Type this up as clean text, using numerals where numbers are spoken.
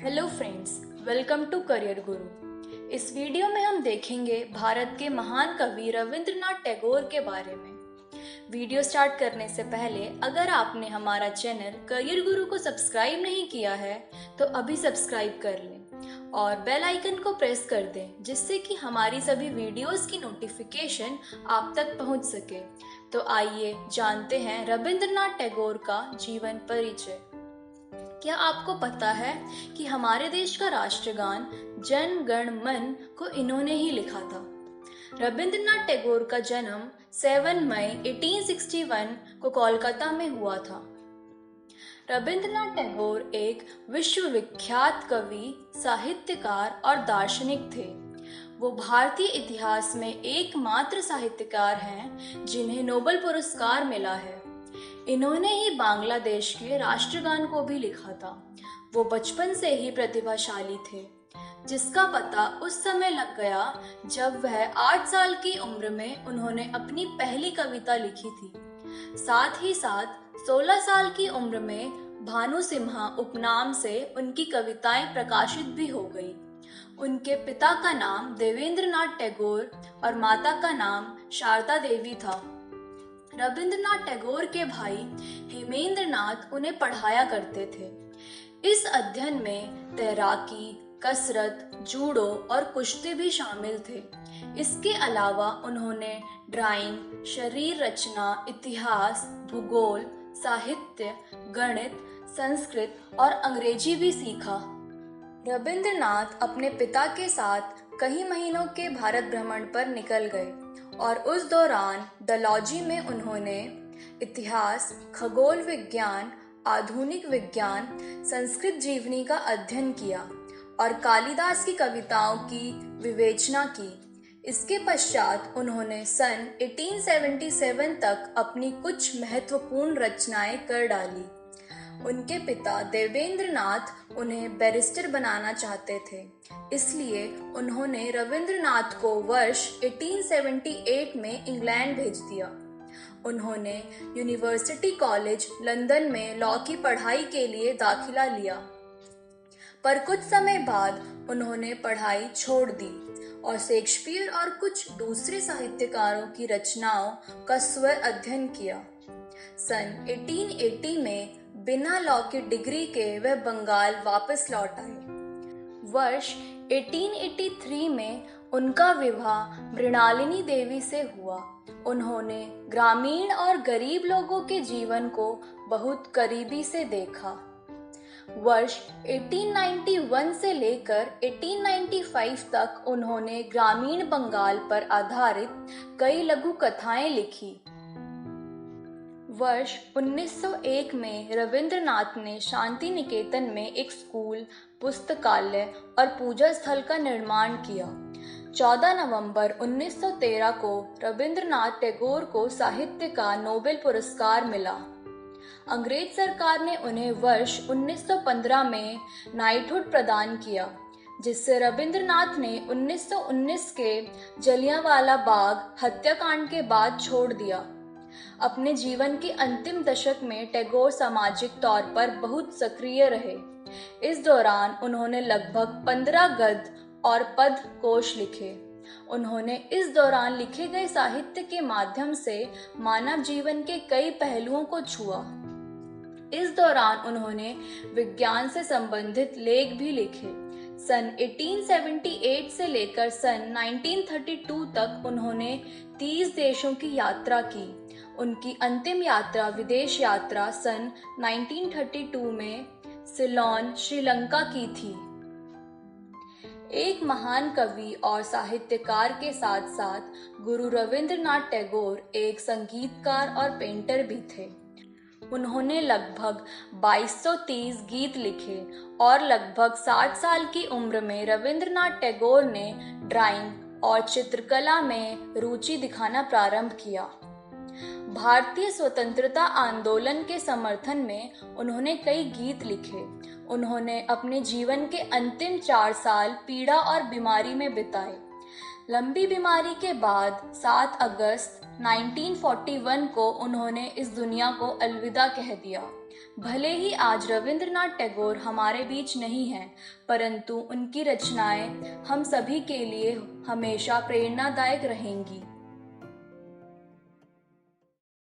Hello friends, welcome to career Guru. इस video में हम देखेंगे भारत के महान कवि रविंद्रनाथ टैगोर के बारे में। वीडियो स्टार्ट करने से पहले अगर आपने हमारा चैनल करियर गुरु को सब्सक्राइब नहीं किया है तो अभी सब्सक्राइब कर लें और बेल आइकन को प्रेस कर दें, जिससे कि हमारी सभी वीडियोस की नोटिफिकेशन आप तक पहुंच सके। तो आइए जानते हैं रविंद्रनाथ टैगोर का जीवन परिचय। क्या आपको पता है कि हमारे देश का राष्ट्रगान जन गण मन को इन्होंने ही लिखा था। रविंद्रनाथ टैगोर का जन्म 7 मई 1861 को कोलकाता में हुआ था। रविंद्रनाथ टैगोर एक विश्वविख्यात कवि, साहित्यकार और दार्शनिक थे। वो भारतीय इतिहास में एकमात्र साहित्यकार हैं जिन्हें नोबेल पुरस्कार मिला है। इन्होंने ही बांग्लादेश के राष्ट्रगान को भी लिखा था। वो बचपन से ही प्रतिभाशाली थे, जिसका पता उस समय लग गया जब वह 8 साल की उम्र में उन्होंने अपनी पहली कविता लिखी थी। साथ ही साथ 16 साल की उम्र में भानु सिम्हा उपनाम से उनकी कविताएं प्रकाशित भी हो गई। उनके पिता का नाम देवेंद्रनाथ टैगोर और माता का नाम शारदा देवी था। रविंद्रनाथ टैगोर के भाई हेमेंद्रनाथ उन्हें पढ़ाया करते थे। इस अध्ययन में तैराकी, कसरत, जूडो और कुश्ती भी शामिल थे। इसके अलावा उन्होंने ड्राइंग, शरीर रचना, इतिहास, भूगोल, साहित्य, गणित, संस्कृत और अंग्रेजी भी सीखा। रविंद्रनाथ अपने पिता के साथ कई महीनों के भारत भ्रमण पर निकल गए और उस दौरान डलहौजी में उन्होंने इतिहास, खगोल विज्ञान, आधुनिक विज्ञान, संस्कृत जीवनी का अध्ययन किया और कालिदास की कविताओं की विवेचना की। इसके पश्चात उन्होंने सन 1877 तक अपनी कुछ महत्वपूर्ण रचनाएं कर डाली। उनके पिता देवेंद्रनाथ उन्हें बैरिस्टर बनाना चाहते थे, इसलिए उन्होंने रविंद्रनाथ को वर्ष 1878 में इंग्लैंड भेज दिया। उन्होंने यूनिवर्सिटी कॉलेज लंदन में लॉ की पढ़ाई के लिए दाखिला लिया, पर कुछ समय बाद उन्होंने पढ़ाई छोड़ दी और शेक्सपियर और कुछ दूसरे साहित्यकारों की रचनाओं का स्वर अध्ययन किया। सन 1880 में बिना लॉ की डिग्री के वह बंगाल वापस लौट आए। वर्ष 1883 में उनका विवाह मृणालिनी देवी से हुआ। उन्होंने ग्रामीण और गरीब लोगों के जीवन को बहुत करीबी से देखा। वर्ष 1891 से लेकर 1895 तक उन्होंने ग्रामीण बंगाल पर आधारित कई लघु कथाएं लिखी। वर्ष 1901 में रविंद्रनाथ ने शांति निकेतन में एक स्कूल, पुस्तकालय और पूजा स्थल का निर्माण किया। 14 नवंबर 1913 को रविंद्रनाथ टैगोर को साहित्य का नोबेल पुरस्कार मिला। अंग्रेज सरकार ने उन्हें वर्ष 1915 में नाइटहुड प्रदान किया, जिससे रविंद्रनाथ ने 1919 के जलियांवाला बाग हत्याकांड के बाद छोड़ दिया। अपने जीवन के अंतिम दशक में टैगोर सामाजिक तौर पर बहुत सक्रिय रहे। इस दौरान उन्होंने लगभग 15 गद्य और पद्य कोश लिखे। उन्होंने इस दौरान लिखे गए साहित्य के माध्यम से मानव जीवन के कई पहलुओं को छुआ। इस दौरान उन्होंने विज्ञान से संबंधित लेख भी लिखे। सन 1878 से लेकर सन 1932 तक उन्होंने 30 देशों की यात्रा की। उनकी अंतिम यात्रा विदेश यात्रा सन 1932 में सिलोन, श्रीलंका की थी। एक महान कवि और साहित्यकार के साथ साथ गुरु रविंद्रनाथ टैगोर एक संगीतकार और पेंटर भी थे। उन्होंने लगभग 2230 गीत लिखे और लगभग 60 साल की उम्र में रविंद्रनाथ टैगोर ने ड्राइंग और चित्रकला में रुचि दिखाना प्रारंभ किया। भारतीय स्वतंत्रता आंदोलन के समर्थन में उन्होंने कई गीत लिखे। उन्होंने अपने जीवन के अंतिम 4 साल पीड़ा और बीमारी में बिताए। लंबी बीमारी के बाद 7 अगस्त 1941 को उन्होंने इस दुनिया को अलविदा कह दिया। भले ही आज रविंद्रनाथ टैगोर हमारे बीच नहीं हैं, परंतु उनकी रचनाएं हम सभी के लिए हमेशा प्रेरणादायक रहेंगी।